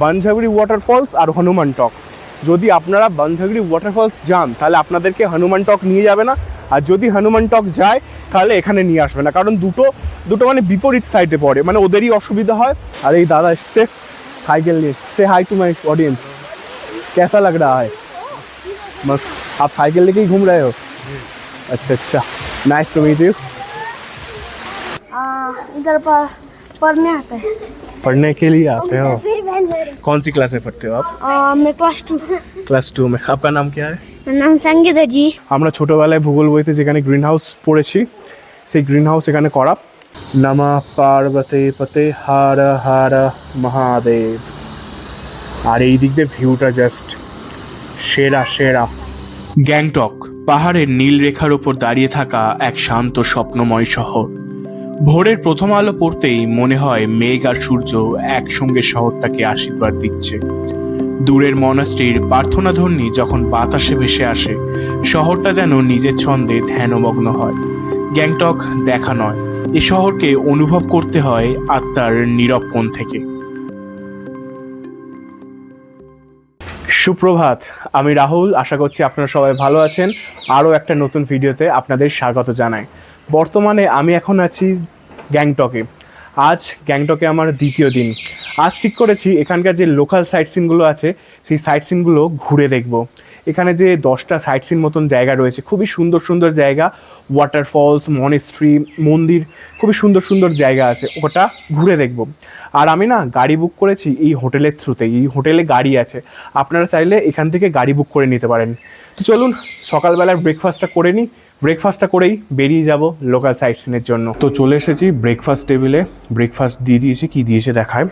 বানঝাগড়ি waterfalls আর হনুমান টক। যদি আপনারা বানঝাগড়ি waterfalls যান তাহলে আপনাদেরকে হনুমান টক নিয়ে যাবে না, আর যদি হনুমান টক যায় তাহলে এখানে নিয়ে আসবে না, কারণ দুটো মানে বিপরীত সাইডে পড়ে, মানে ওদেরই অসুবিধা হয়। আর এই দাদা এসছে साइकिल लिए। से हाई टू माई ऑडियंस, कैसा लग रहा है? मस्त। आप साइकिल लेके ही घूम रहे हो? अच्छा, नाइस टू मीट यू। इधर पर पढ़ने आते हैं। पढ़ने के लिए आते हो? कौन सी क्लास में पढ़ते हो आप? मैं क्लास 2 में। आपका नाम क्या है? मेरा नाम संगीत जी। আমরা ছোটবেলায় ভূগোল বইতে যেখানে গ্রিন হাউস পড়েছি, সেই গ্রিন হাউস এখানে করা। নমঃ পার্বতে পতে হর হর মহাদেব। আর এই দিক দিয়ে ভিউটা জাস্ট সেরা। গ্যাংটক পাহাড়ের নীল রেখার ওপর দাঁড়িয়ে থাকা এক শান্ত স্বপ্নময় শহর। ভোরের প্রথম আলো পড়তেই মনে হয় মেঘ আর সূর্য একসঙ্গে শহরটাকে আশীর্বাদ দিচ্ছে। দূরের মনাস্ট্রির প্রার্থনাধ্বনি যখন বাতাসে ভেসে আসে, শহরটা যেন নিজের ছন্দে ধ্যানমগ্ন হয়। গ্যাংটক দেখা নয়, এ শহরকে অনুভব করতে হয় আত্মার নীরব কোণ থেকে। সুপ্রভাত, আমি রাহুল। আশা করছি আপনারা সবাই ভালো আছেন। আরও একটা নতুন ভিডিওতে আপনাদের স্বাগত জানাই। বর্তমানে আমি এখন আছি গ্যাংটকে। আজ গ্যাংটকে আমার দ্বিতীয় দিন। আজ ঠিক করেছি এখানকার যে লোকাল সাইট সিনগুলো আছে সেই সাইট সিনগুলো ঘুরে দেখব। এখানে যে 10টা সাইট সিন মতন জায়গা রয়েছে, খুবই সুন্দর জায়গা, ওয়াটারফলস, মনেস্ট্রি, মন্দির, খুবই সুন্দর জায়গা আছে, ওটা ঘুরে দেখব। আর আমি না গাড়ি বুক করেছি এই হোটেলের থ্রুতে। এই হোটেলে গাড়ি আছে, আপনারা চাইলে এখান থেকে গাড়ি বুক করে নিতে পারেন। তো চলুন সকালবেলার ব্রেকফাস্টটা করে নিই। ব্রেকফাস্টটা করেই বেরিয়ে যাব লোকাল সাইট সিনের জন্য। তো চলে এসেছি ব্রেকফাস্ট টেবিলে। ব্রেকফাস্ট দিয়ে দিয়েছি, কি দিয়েছে দেখায়।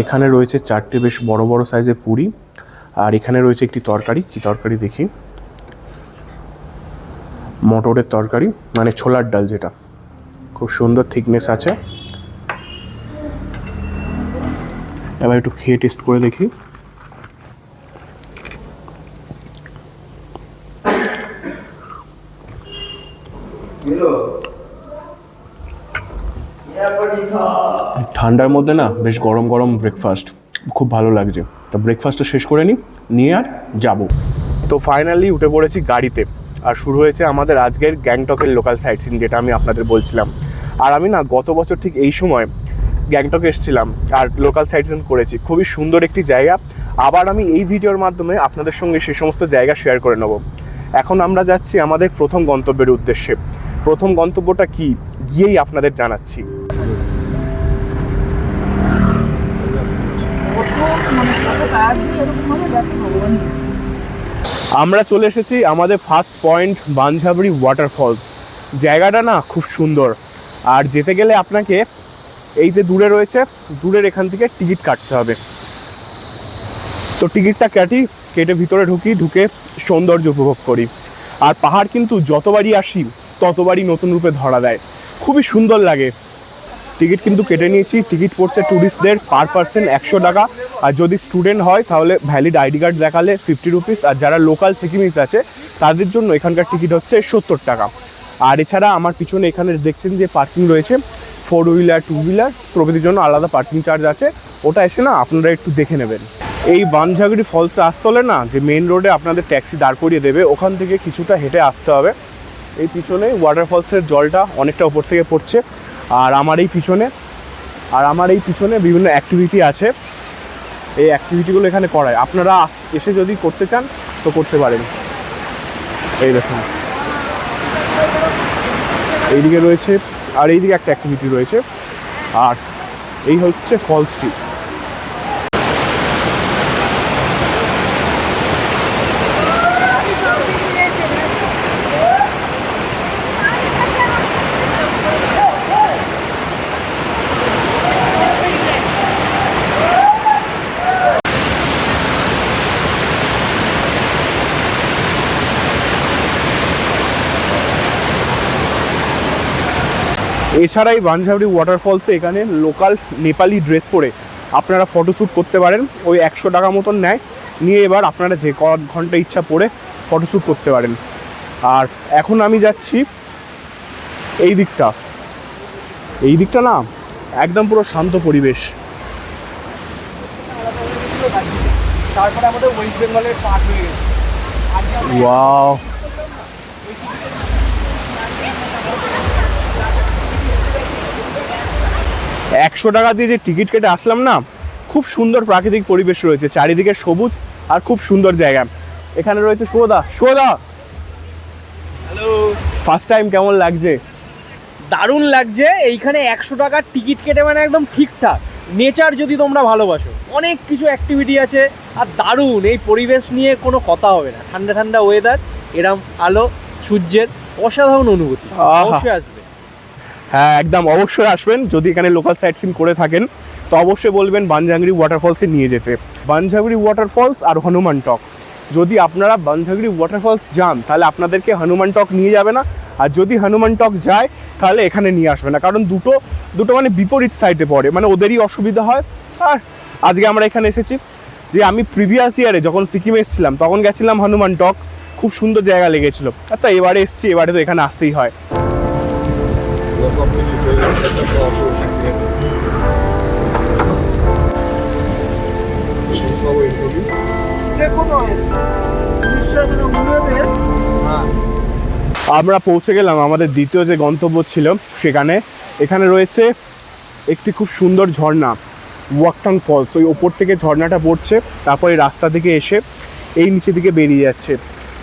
এখানে রয়েছে 4টে বেশ বড় সাইজের পুরি, আর এখানে রয়েছে একটি তরকারি। কি তরকারি দেখি, মটরের তরকারি, মানে ছোলার ডাল, যেটা খুব সুন্দর থিকনেস আছে। এবার একটু খেয়ে টেস্ট করে দেখি। ঠান্ডার মধ্যে না বেশ গরম ব্রেকফাস্ট খুব ভালো লাগছে। তো ব্রেকফাস্টটা শেষ করে নিয়ে আর যাব। তো ফাইনালি উঠে পড়েছি গাড়িতে, আর শুরু হয়েছে আমাদের আজকের গ্যাংটকের লোকাল সাইট সিন, যেটা আমি আপনাদের বলছিলাম। আর আমি না গত বছর ঠিক এই সময় গ্যাংটকে এসেছিলাম আর লোকাল সাইট সিন করেছি। খুবই সুন্দর একটি জায়গা। আবার আমি এই ভিডিওর মাধ্যমে আপনাদের সঙ্গে সেই সমস্ত জায়গা শেয়ার করে নেব। এখন আমরা যাচ্ছি আমাদের প্রথম গন্তব্যের উদ্দেশ্যে। প্রথম গন্তব্যটা কি গিয়েই আপনাদের জানাচ্ছি। আমরা চলে এসেছি আমাদের ফার্স্ট পয়েন্ট, বানঝাগড়ি ওয়াটারফলস। জায়গাটা না খুব সুন্দর। আর যেতে গেলে আপনাকে এই যে দূরে রয়েছে, দূরের এখান থেকে টিকিট কাটতে হবে। তো টিকিটটা কেটে ভিতরে ঢুকে সৌন্দর্য উপভোগ করি। আর পাহাড় কিন্তু যতবারই আসি ততবারই নতুন রূপে ধরা দেয়, খুবই সুন্দর লাগে। টিকিট কিন্তু কেটে নিয়েছি। টিকিট পড়ছে ট্যুরিস্টদের পার পার্সন 100 টাকা, আর যদি স্টুডেন্ট হয় তাহলে ভ্যালিড আইডি কার্ড দেখালে 50 রুপিস, আর যারা লোকাল সিকিমিস আছে তাদের জন্য এখানকার টিকিট হচ্ছে 70 টাকা। আর এছাড়া আমার পিছনে এখানে দেখছেন যে পার্কিং রয়েছে, 4 হুইলার 2 হুইলার প্রভৃতির জন্য আলাদা পার্কিং চার্জ আছে। ওটা এসে না আপনারা একটু দেখে নেবেন। এই বানঝাগড়ি ফলসে আসতে হলে না যে মেন রোডে আপনাদের ট্যাক্সি দাঁড় করিয়ে দেবে, ওখান থেকে কিছুটা হেঁটে আসতে হবে। এই পিছনে ওয়াটারফলসের জলটা অনেকটা উপর থেকে পড়ছে। আর আমার এই পিছনে বিভিন্ন অ্যাক্টিভিটি আছে। এই অ্যাক্টিভিটিগুলো এখানে করায়, আপনারা এসে যদি করতে চান তো করতে পারেন। এই দেখুন এইদিকে রয়েছে, আর এইদিকে একটা অ্যাক্টিভিটি রয়েছে। আর এই হচ্ছে ফলসটি। এছাড়া এই বানঝাগড়ি ওয়াটারফলসে এখানে লোকাল নেপালি ড্রেস পরে আপনারা ফটোশ্যুট করতে পারেন। ওই 100 টাকা মতন নেয়, নিয়ে এবার আপনারা যে ঘন্টা ইচ্ছা পরে ফটোশ্যুট করতে পারেন। আর এখন আমি যাচ্ছি এই দিকটা না একদম পুরো শান্ত পরিবেশ। তারপরে আমাদের ওয়েস্ট বেঙ্গলের পার্ট হয়ে গেছে। ওয়াও, $100 দিয়ে যে টিকিট কেটে আসলাম না, খুব সুন্দর প্রাকৃতিক পরিবেশ রয়েছে, চারিদিকে সবুজ আর খুব সুন্দর জায়গা। এখানে রয়েছে শুভদা। হ্যালো, ফার্স্ট টাইম কেমন লাগছে? দারুণ লাগছে। এইখানে 100 টাকার টিকিট কেটে মানে একদম ঠিকঠাক। নেচার যদি তোমরা ভালোবাসো, অনেক কিছু অ্যাক্টিভিটি আছে আর দারুণ এই পরিবেশ নিয়ে কোনো কথা হবে না। ঠান্ডা ঠান্ডা ওয়েদার, এরম আলো সূর্যের অসাধারণ অনুভূতি। আহা। অবশ্যই আসবে। হ্যাঁ, একদম অবশ্যই আসবেন। যদি এখানে লোকাল সাইট সিন করে থাকেন তো অবশ্যই বলবেন বানজাংরি ওয়াটারফলসে নিয়ে যেতে। বানজাংরি ওয়াটারফলস আর হনুমান টক, যদি আপনারা বানজাংরি ওয়াটারফলস যান তাহলে আপনাদেরকে হনুমান টক নিয়ে যাবে না, আর যদি হনুমান টক যায় তাহলে এখানে নিয়ে আসবে না, কারণ দুটো মানে বিপরীত সাইডে পড়ে, মানে ওদেরই অসুবিধা হয়। আর আজকে আমরা এখানে এসেছি, যে আমি প্রিভিয়াস ইয়ারে যখন সিকিমে এসেছিলাম তখন গেছিলাম হনুমান টক, খুব সুন্দর জায়গা লেগেছিলো। আর তো এবারে এসেছি, এবারে তো এখানে আসতেই হয়। আমরা পৌঁছে গেলাম আমাদের দ্বিতীয় যে গন্তব্য ছিল সেখানে। এখানে রয়েছে একটি খুব সুন্দর ঝর্ণা, ওয়াকথাং ফলস। ওই ওপর থেকে ঝর্ণাটা পড়ছে, তারপরে রাস্তা থেকে এসে এই নিচে দিকে বেরিয়ে যাচ্ছে।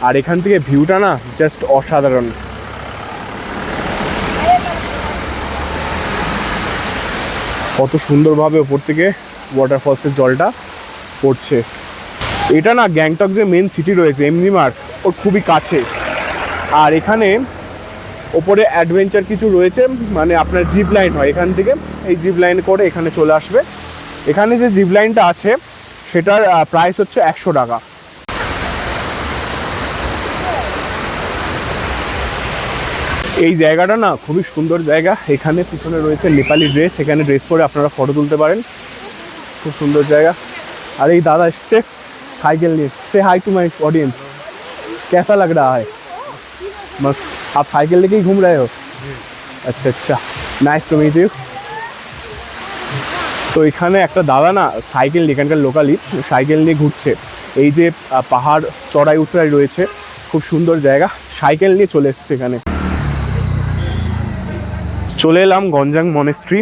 আর এখান থেকে ভিউটা না জাস্ট অসাধারণ। কত সুন্দরভাবে ওপর থেকে ওয়াটারফলসের জলটা পড়ছে। এটা না গ্যাংটক যে মেন সিটি রয়েছে এমনিমার্ক, ওর খুবই কাছে। আর এখানে ওপরে অ্যাডভেঞ্চার কিছু রয়েছে, মানে আপনার জিপ লাইন হয় এখান থেকে, এই জিপ লাইন করে এখানে চলে আসবে। এখানে যে জিপ লাইনটা আছে সেটার প্রাইস হচ্ছে $100। এই জায়গাটা না খুবই সুন্দর জায়গা। এখানে পিছনে রয়েছে নেপালি ড্রেস, এখানে ড্রেস পরে আপনারা ফটো তুলতে পারেন, খুব সুন্দর জায়গা। আর এই দাদা এসছে साइकिल लिए। से हाई टू माई ऑडियंस, कैसा लग रहा है? मस्त। आप साइकिल लेके ही घूम रहे हो? अच्छा अच्छा, नाइस टू मीट यू। তো এখানে একটা দাদা না সাইকেল নিয়ে, এখানকার লোকালি সাইকেল নিয়ে ঘুরছে। এই যে পাহাড় চড়াই উতরাই রয়েছে, খুব সুন্দর জায়গা, সাইকেল নিয়ে চলে এসছে এখানে। চলে এলাম গঞ্জাং মনেস্ট্রি।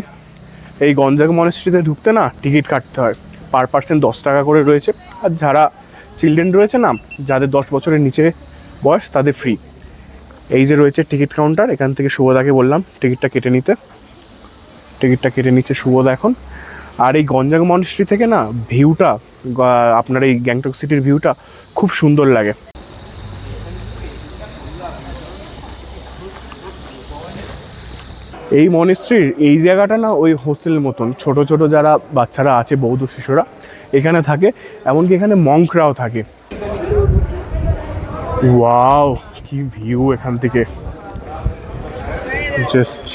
এই গঞ্জাং মনেস্ট্রিতে ঢুকতে না টিকিট কাটতে হয়, পার পার্সন $10 করে রয়েছে। আর যারা চিলড্রেন রয়েছে না, যাদের 10 বছরের নিচে বয়স, তাদের ফ্রি। এই যে রয়েছে টিকিট কাউন্টার, এখান থেকে শুভদাকে বললাম টিকিটটা কেটে নিচ্ছে শুভদা এখন। আর এই গঞ্জাং মনেস্ট্রি থেকে না ভিউটা, আপনার এই গ্যাংটক সিটির ভিউটা খুব সুন্দর লাগে। এই মনেস্ট্রির এই জায়গাটা না ওই হোস্টেলের মতন, ছোট ছোট যারা বাচ্চারা আছে, বৌদ্ধ শিশুরা এখানে থাকে, এমনকি এখানে মঙ্করাও থাকে। ওয়াও, কি ভিউ এখান থেকে, জাস্ট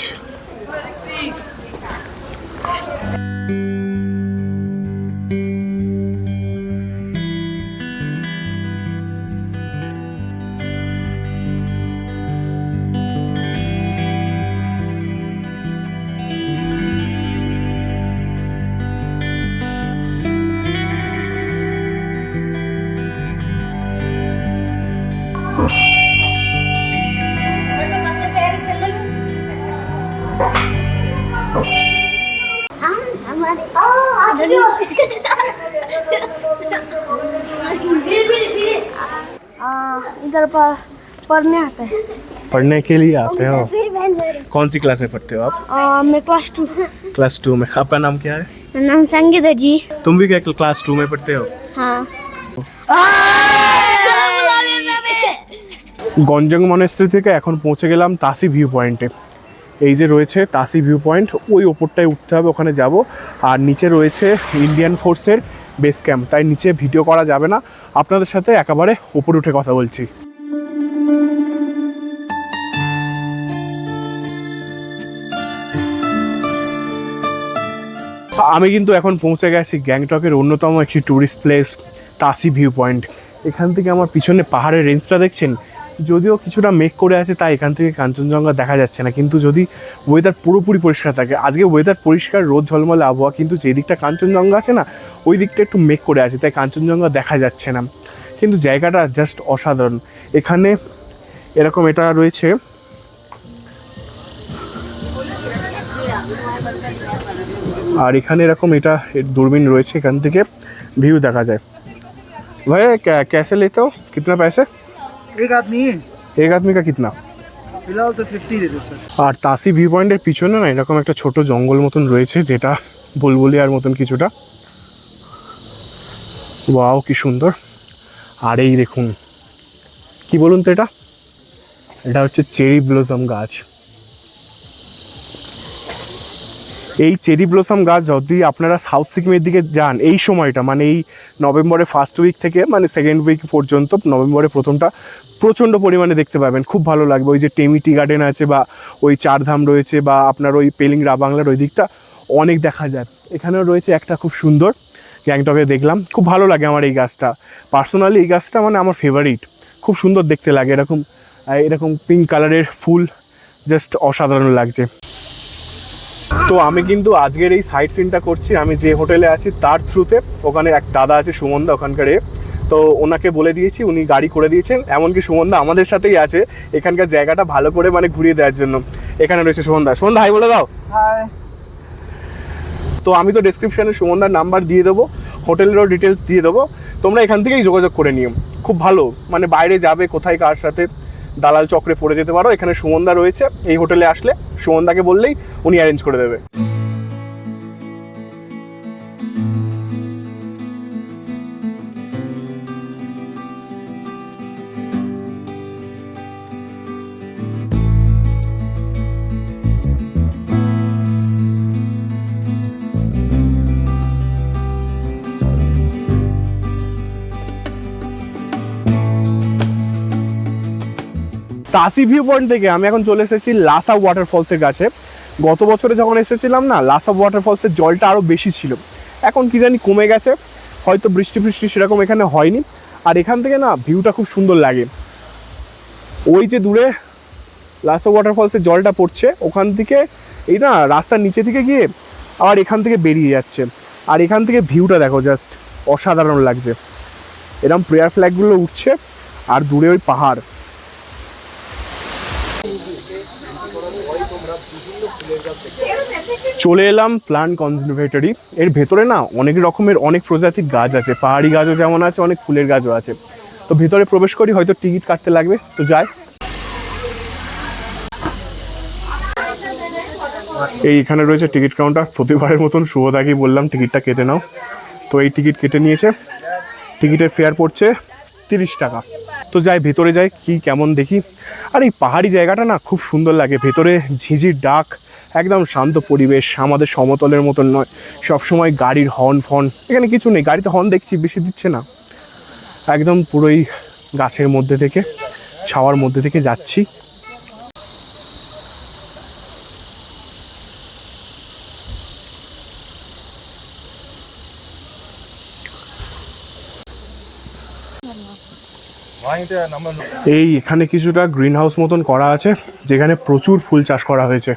इधर पर पढ़ने आता है। पढ़ने के लिए आते हो? कौन सी क्लास में पढ़ते हो आप? मैं क्लास 2। क्लास 2 में। आपका नाम क्या है? मेरा नाम संगीता जी। तुम भी क्या क्लास 2 में पढ़ते हो? हाँ। গঞ্জাং মনেস্ট্রি থেকে এখন পৌঁছে গেলাম তাসি ভিউ পয়েন্টে। এই যে রয়েছে তাসি ভিউ পয়েন্ট, ওই ওপরটায় উঠতে হবে, ওখানে যাব। আর নিচে রয়েছে ইন্ডিয়ান ফোর্সের বেস ক্যাম্প, তাই নিচে ভিডিও করা যাবে না। আপনাদের সাথে একেবারে ওপরে উঠে কথা বলছি। আমি কিন্তু এখন পৌঁছে গেছি গ্যাংটকের অন্যতম একটি tourist place Tashi view point. এখান থেকে আমার পিছনে পাহাড়ের রেঞ্জটা দেখছেন, যদিও কিছুটা মেঘ করে আছে তাই এখান থেকে কাঞ্চনজঙ্ঘা দেখা যাচ্ছে না, কিন্তু যদি ওয়েদার পুরোপুরি পরিষ্কার থাকে, আজকে ওয়েদার পরিষ্কার, রোদ ঝলমলে আবহাওয়া, কিন্তু যে দিকটা কাঞ্চনজঙ্ঘা আছে না ওই দিকটা একটু মেঘ করে আছে তাই কাঞ্চনজঙ্ঘা দেখা যাচ্ছে না, কিন্তু জায়গাটা জাস্ট অসাধারণ। এখানে এরকম এটা রয়েছে, আর এখানে এরকম এটা দূরবীন রয়েছে, এখান থেকে ভিউ দেখা যায়। ভাই कैसे लेते हो, कितना पैसे? एक आदमी का कितना? फिलहाल तो 50 दे दो सर। আর তাসি ভিউ পয়েন্টের পিছনে না এরকম একটা ছোট জঙ্গল মতন রয়েছে, যেটা বুলবুলিয়ার মতন কিছুটা। ওয়াও কি সুন্দর। আর এই দেখুন, কি বলুন তো এটা, এটা হচ্ছে চেরি ব্লসম গাছ। এই চেরি ব্লসম গাছ যদি আপনারা সাউথ সিকিমের দিকে যান এই সময়টা, মানে এই নভেম্বরের ফার্স্ট উইক থেকে মানে সেকেন্ড উইক পর্যন্ত, নভেম্বরের প্রথমটা প্রচণ্ড পরিমাণে দেখতে পাবেন, খুব ভালো লাগবে। ওই যে টেমি টি গার্ডেন আছে বা ওই চারধাম রয়েছে বা আপনার ওই পেলিং রাবাংলার ওই দিকটা অনেক দেখা যায়। এখানেও রয়েছে একটা খুব সুন্দর, গ্যাংটকে দেখলাম, খুব ভালো লাগে আমার এই গাছটা। পার্সোনালি এই গাছটা মানে আমার ফেভারিট, খুব সুন্দর দেখতে লাগে। এরকম এরকম পিঙ্ক কালারের ফুল জাস্ট অসাধারণ লাগছে। তো আমি কিন্তু আজকের এই সাইট সিনটা করছি আমি যে হোটেলে আছি তার থ্রুতে। ওখানে এক দাদা আছে সুমনদা ওখানকার, তো ওনাকে বলে দিয়েছি, উনি গাড়ি করে দিয়েছেন। এমনকি সুমনদা আমাদের সাথেই আছে এখানকার জায়গাটা ভালো করে মানে ঘুরিয়ে দেওয়ার জন্য। এখানে রয়েছে সুমনদা। সুমনদা হাই বলে দাও। হাই। তো আমি তো ডেসক্রিপশানে সুমনদার নাম্বার দিয়ে দেবো, হোটেলেরও ডিটেলস দিয়ে দেবো, তোমরা এখান থেকেই যোগাযোগ করে নিও। খুব ভালো, মানে বাইরে যাবে কোথায় কার সাথে দালাল চক্রে পড়ে যেতে পারো। এখানে সুমনদা রয়েছে, এই হোটেলে আসলে সুমনদাকে বললেই উনি অ্যারেঞ্জ করে দেবে। তাসি ভিউ পয়েন্ট থেকে আমি এখন চলে এসেছি লাসা ওয়াটারফলসের কাছে। গত বছরে যখন এসেছিলাম না, লাসা ওয়াটারফলসের জলটা আরও বেশি ছিল, এখন কি জানি কমে গেছে, হয়তো বৃষ্টি সেরকম এখানে হয়নি। আর এখান থেকে না ভিউটা খুব সুন্দর লাগে। ওই যে দূরে লাসা ওয়াটারফলসের জলটা পড়ছে, ওখান থেকে এই না রাস্তার নিচে থেকে গিয়ে আবার এখান থেকে বেরিয়ে যাচ্ছে। আর এখান থেকে ভিউটা দেখো, জাস্ট অসাধারণ লাগছে। এরকম প্রেয়ার ফ্ল্যাগগুলো উঠছে আর দূরে ওই পাহাড়। চলে এলাম প্লান্ট কনজারভেটরি। এর ভেতরে না অনেক রকমের অনেক প্রজাতির গাছ আছে, পাহাড়ি গাছও যেমন আছে, অনেক ফুলের গাছও আছে। তো ভেতরে প্রবেশ করি, হয়তো টিকিট কাটতে লাগবে, তো যাই। এইখানে রয়েছে টিকিট কাউন্টার। প্রতিবারের মতন শুভদাকে বললাম টিকিটটা কেটে নাও, তো এই টিকিট কেটে নিয়েছে। টিকিটের ফেয়ার পড়ছে 30 টাকা। তো যাই ভেতরে যাই, কি কেমন দেখি। আর এই পাহাড়ি জায়গাটা না খুব সুন্দর লাগে, ভেতরে ঝিঝির ডাক, একদম শান্ত পরিবেশ, আমাদের সমতলের মতন নয়, সবসময় গাড়ির হর্ন ফর্ন, এখানে কিছু নেই। গাড়িতে হর্ন দেখছি, বেশি দিচ্ছে না, একদম পুরোই গাছের মধ্যে থেকে, ছাওয়ার মধ্যে থেকে যাচ্ছি। এই এখানে কিছুটা গ্রিন হাউস মতন করা আছে, যেখানে প্রচুর ফুল চাষ করা হয়েছে।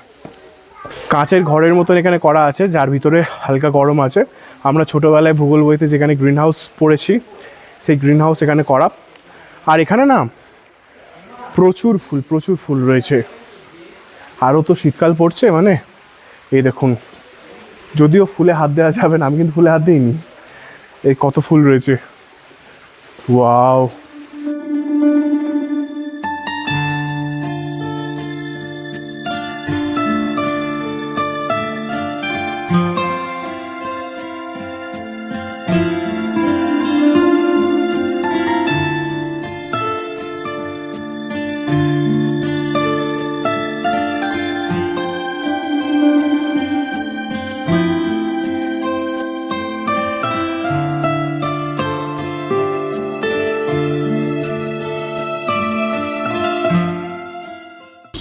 কাঁচের ঘরের মতন এখানে করা আছে, যার ভিতরে হালকা গরম আছে। আমরা ছোটোবেলায় ভূগোল বইতে যেখানে গ্রিন হাউস পড়েছি, সেই গ্রিন হাউস এখানে করা। আর এখানে না প্রচুর ফুল রয়েছে। আরও তো শীতকাল পড়ছে, মানে এই দেখুন, যদিও ফুলে হাত দেওয়া যাবে না, আমি কিন্তু ফুলে হাত দিইনি। এই কত ফুল রয়েছে, ওয়াও।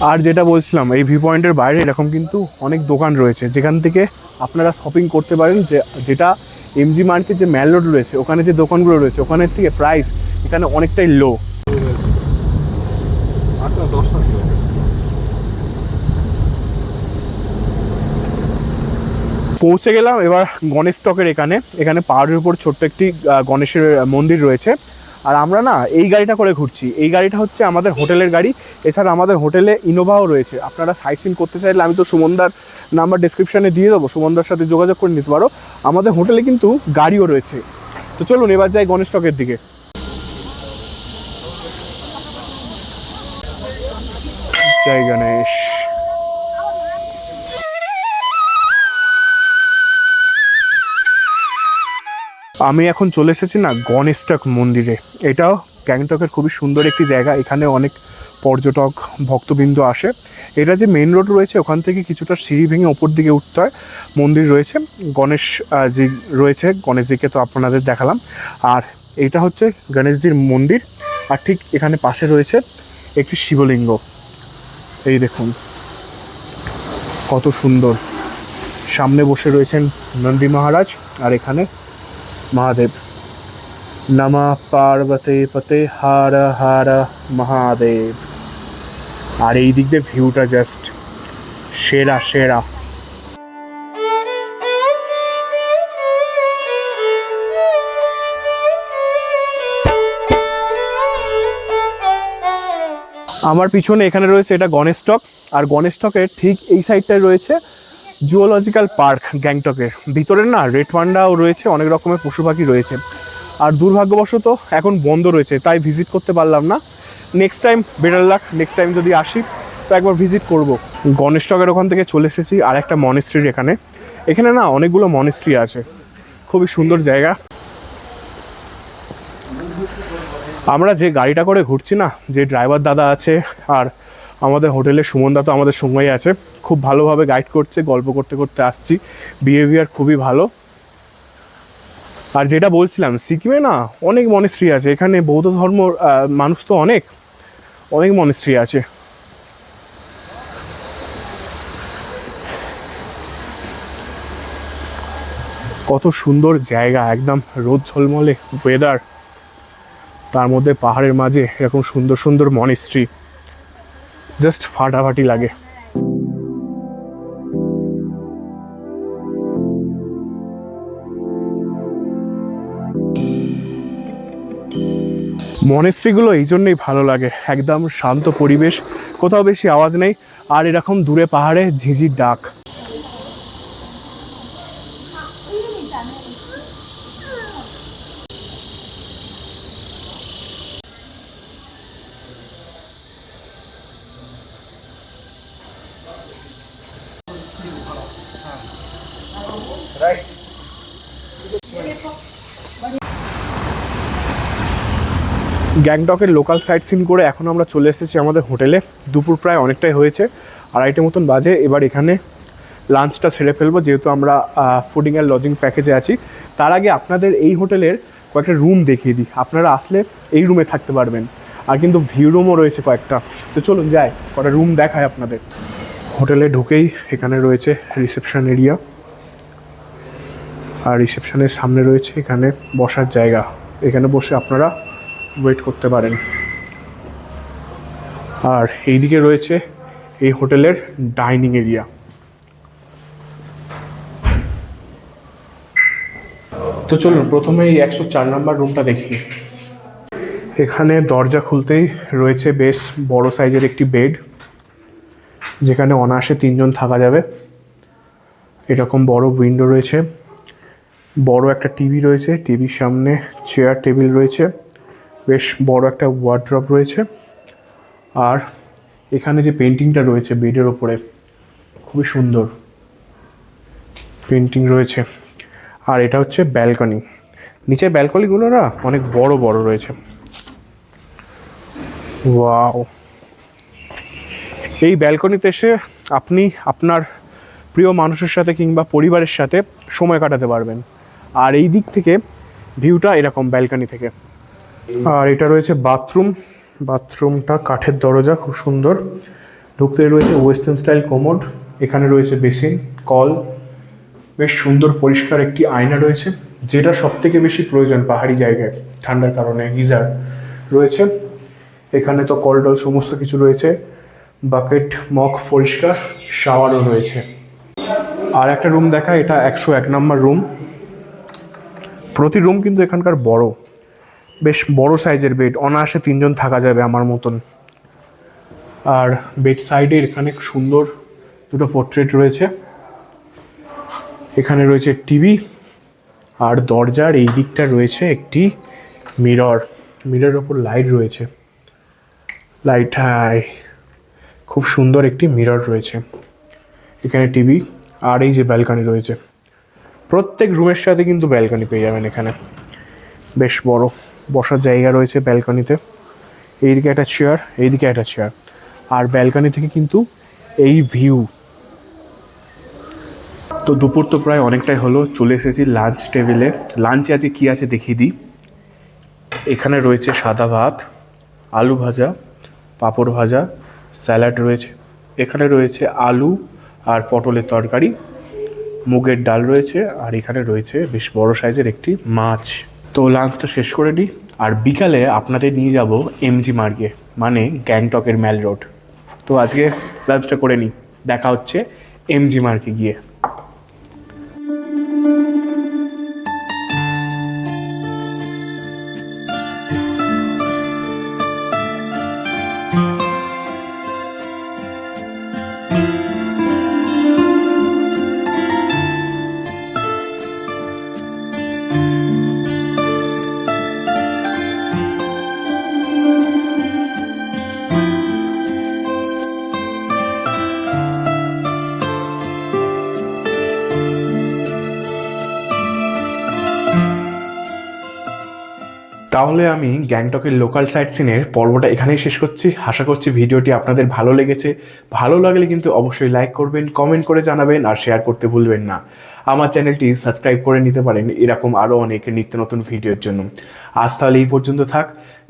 আর যেটা বলছিলাম, এই ভিউ পয়েন্টের বাইরে এরকম কিন্তু অনেক দোকান রয়েছে, যেখান থেকে আপনারা শপিং করতে পারেন। যেটা এমজি মার্কেট যে ম্যাল রোড রয়েছে, ওখানে যে দোকানগুলো রয়েছে ওখানের থেকে প্রাইস এখানে অনেকটাই লো। পৌঁছে গেলাম এবার গণেশ টকের এখানে পাহাড়ের উপর ছোট্ট একটি গণেশের মন্দির রয়েছে। আর আমরা না এই গাড়িটা করে ঘুরছি। এই গাড়িটা হচ্ছে আমাদের হোটেলের গাড়ি। এছাড়া আমাদের হোটেলে ইনোভাও রয়েছে। আপনারা সাইট সিন করতে চাইলে আমি তো সুমনদার নাম্বার ডিসক্রিপশানে দিয়ে দেবো, সুমনদার সাথে যোগাযোগ করে নিতে পারো। আমাদের হোটেলে কিন্তু গাড়িও রয়েছে। তো চলুন এবার যাই গণেশ টকের দিকে। জয় গণেশ। আমি এখন চলে এসেছি না গণেশ টক মন্দিরে। এটাও গ্যাংটকের খুবই সুন্দর একটি জায়গা। এখানে অনেক পর্যটক ভক্তবৃন্দ আসে। এটা যে মেন রোড রয়েছে ওখান থেকে কিছুটা সিঁড়ি ভেঙে ওপর দিকে উঠতে হয়। মন্দির রয়েছে, গণেশ জি রয়েছে, গণেশজিকে তো আপনাদের দেখালাম। আর এইটা হচ্ছে গণেশজির মন্দির। আর ঠিক এখানে পাশে রয়েছে একটি শিবলিঙ্গ। এই দেখুন কত সুন্দর। সামনে বসে রয়েছেন নন্দী মহারাজ, আর এখানে মহাদেব। নমঃ পার্বতী পতে হর হর মহাদেব। আর এই দিক দিয়ে ভিউটা জাস্ট সেরা সেরা। আমার পিছনে এখানে রয়েছে এটা গণেশ টক। আর গণেশ টকের ঠিক এই সাইডটায় রয়েছে জুওলজিক্যাল পার্ক গ্যাংটকের। ভিতরে না রেড পান্ডাও রয়েছে, অনেক রকমের পশু পাখি রয়েছে। আর দুর্ভাগ্যবশত এখন বন্ধ রয়েছে, তাই ভিজিট করতে পারলাম না। Next time better luck, next time যদি আসি তো একবার ভিজিট করব। গণেশ টকের ওখান থেকে চলে এসেছি আর একটা মনেস্ট্রির এখানে না অনেকগুলো মনেস্ট্রি আছে, খুবই সুন্দর জায়গা। আমরা যে গাড়িটা করে ঘুরছি না, যে ড্রাইভার দাদা আছে আর আমাদের হোটেলের সুমনদা তো আমাদের সঙ্গেই আছে, খুব ভালোভাবে গাইড করছে। গল্প করতে করতে আসছি, বিহেভিয়ার খুবই ভালো। আর যেটা বলছিলাম, সিকিমে না অনেক মনেস্ট্রি আছে। এখানে বৌদ্ধ ধর্ম মানুষ তো অনেক মনেস্ট্রি আছে। কত সুন্দর জায়গা, একদম রোদ ঝলমলে ওয়েদার, তার মধ্যে পাহাড়ের মাঝে এরকম সুন্দর সুন্দর মনেস্ট্রি, জাস্ট ফাটাফাটি লাগে। মনেস্ট্রিগুলো এই জন্যই ভালো লাগে, একদম শান্ত পরিবেশ, কোথাও বেশি আওয়াজ নেই, আর এরকম দূরে পাহাড়ে ঝিঝির ডাক। গ্যাংটকের লোকাল সাইট সিন করে এখন আমরা চলে এসেছি আমাদের হোটেলে। দুপুর প্রায় অনেকটাই হয়েছে, 2:30 মতন বাজে। এবার এখানে লাঞ্চটা সেরে ফেলবো, যেহেতু আমরা ফুডিং অ্যান্ড লজিং প্যাকেজে আছি। তার আগে আপনাদের এই হোটেলের কয়েকটা রুম দেখিয়ে দিই, আপনারা আসলে এই রুমে থাকতে পারবেন। আর কিন্তু ভিউ রুমও রয়েছে কয়েকটা, তো চলুন যাই কটা রুম দেখায় আপনাদের। হোটেলে ঢুকেই এখানে রয়েছে রিসেপশন এরিয়া, আর রিসেপশনের সামনে রয়েছে এখানে বসার জায়গা। এখানে বসে আপনারা ওয়েট করতে পারেন। আর এইদিকে রয়েছে এই হোটেলের ডাইনিং এরিয়া। তো চলুন প্রথমে এই 104 নম্বর রুমটা দেখি। এখানে দরজা খুলতেই রয়েছে বেশ বড় সাইজের একটি বেড, যেখানে অনায়াসে 3 জন থাকা যাবে। এরকম বড় উইন্ডো রয়েছে, বড় একটা টিভি রয়েছে, টিভির সামনে চেয়ার টেবিল রয়েছে, বেশ বড় একটা ওয়ার্ড্রপ রয়েছে। আর এখানে যে পেন্টিংটা রয়েছে বেডের ওপরে, খুবই সুন্দর পেন্টিং রয়েছে। আর এটা হচ্ছে ব্যালকনি। নিচের ব্যালকনিগুলো না অনেক বড় বড় রয়েছে। ওয়াও! এই ব্যালকনিতে এসে আপনি আপনার প্রিয় মানুষের সাথে কিংবা পরিবারের সাথে সময় কাটাতে পারবেন। আর এই দিক থেকে ভিউটা এরকম ব্যালকনি থেকে। আর এটা রয়েছে বাথরুম। বাথরুমটা কাঠের দরজা, খুব সুন্দর। ঢুকতে রয়েছে ওয়েস্টার্ন স্টাইল কোমোড, এখানে রয়েছে বেসিন, কল, বেশ সুন্দর পরিষ্কার একটি আয়না রয়েছে, যেটা সবথেকে বেশি প্রয়োজন পাহাড়ি জায়গায় ঠান্ডার কারণে। গিজার রয়েছে। এখানে তো কলডল সমস্ত কিছু রয়েছে, বাকেট মগ পরিষ্কার, শাওয়ারও রয়েছে। আর একটা রুম দেখা, এটা 101 নম্বর রুম। প্রতি রুম কিন্তু এখানকার বড়, বেশ বড় সাইজের বেড, অনায়াসে 3 জন থাকা যাবে আমার মতন। আর বেড সাইডে এখানে সুন্দর দুটো পোর্ট্রেট রয়েছে। এখানে রয়েছে টিভি, আর দরজার এই দিকটা রয়েছে একটি মিরর। মিররের ওপর লাইট রয়েছে, লাইট, হ্যাঁ, খুব সুন্দর একটি মিরর রয়েছে। এখানে টিভি, আর এই যে ব্যালকনি রয়েছে। প্রত্যেক রুমের সাথে কিন্তু ব্যালকনি পেয়ে যাবেন এখানে, বেশ বড় বসার জায়গা রয়েছে ব্যালকনিতে। এইদিকে একটা চেয়ার, এইদিকে একটা চেয়ার, আর ব্যালকনি থেকে কিন্তু এই ভিউ। তো দুপুর তো প্রায় অনেকটাই হলো, চলে এসেছি লাঞ্চ টেবিলে। লাঞ্চে আজকে কী আছে দেখিয়ে দিই। এখানে রয়েছে সাদা ভাত, আলু ভাজা, পাঁপড় ভাজা, স্যালাড রয়েছে। এখানে রয়েছে আলু আর পটলের তরকারি, মুগের ডাল রয়েছে, আর এখানে রয়েছে বেশ বড় সাইজের একটি মাছ। তো লাঞ্চটা শেষ করে নিই, আর বিকালে আপনাদের নিয়ে যাব এমজি মার্গে, মানে গ্যাংটকের ম্যাল রোড। তো আজকে লাঞ্চটা করে নিই, দেখা হচ্ছে এমজি মার্গে গিয়ে। তাহলে আমি গ্যাংটকের লোকাল সাইট সিনের পর্বটা এখানেই শেষ করছি। আশা করছি ভিডিওটি আপনাদের ভালো লেগেছে। ভালো লাগলে কিন্তু অবশ্যই লাইক করবেন, কমেন্ট করে জানাবেন, আর শেয়ার করতে ভুলবেন না। আমার চ্যানেলটি সাবস্ক্রাইব করে নিতে পারেন এরকম আরও অনেক নিত্য নতুন ভিডিওর জন্য। আজ তাহলে এই পর্যন্ত থাক,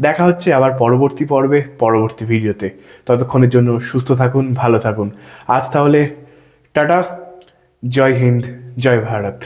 দেখা হচ্ছে আবার পরবর্তী পর্বে, পরবর্তী ভিডিওতে। ততক্ষণের জন্য সুস্থ থাকুন, ভালো থাকুন। আজ তাহলে টাটা, জয় হিন্দ, জয় ভারত।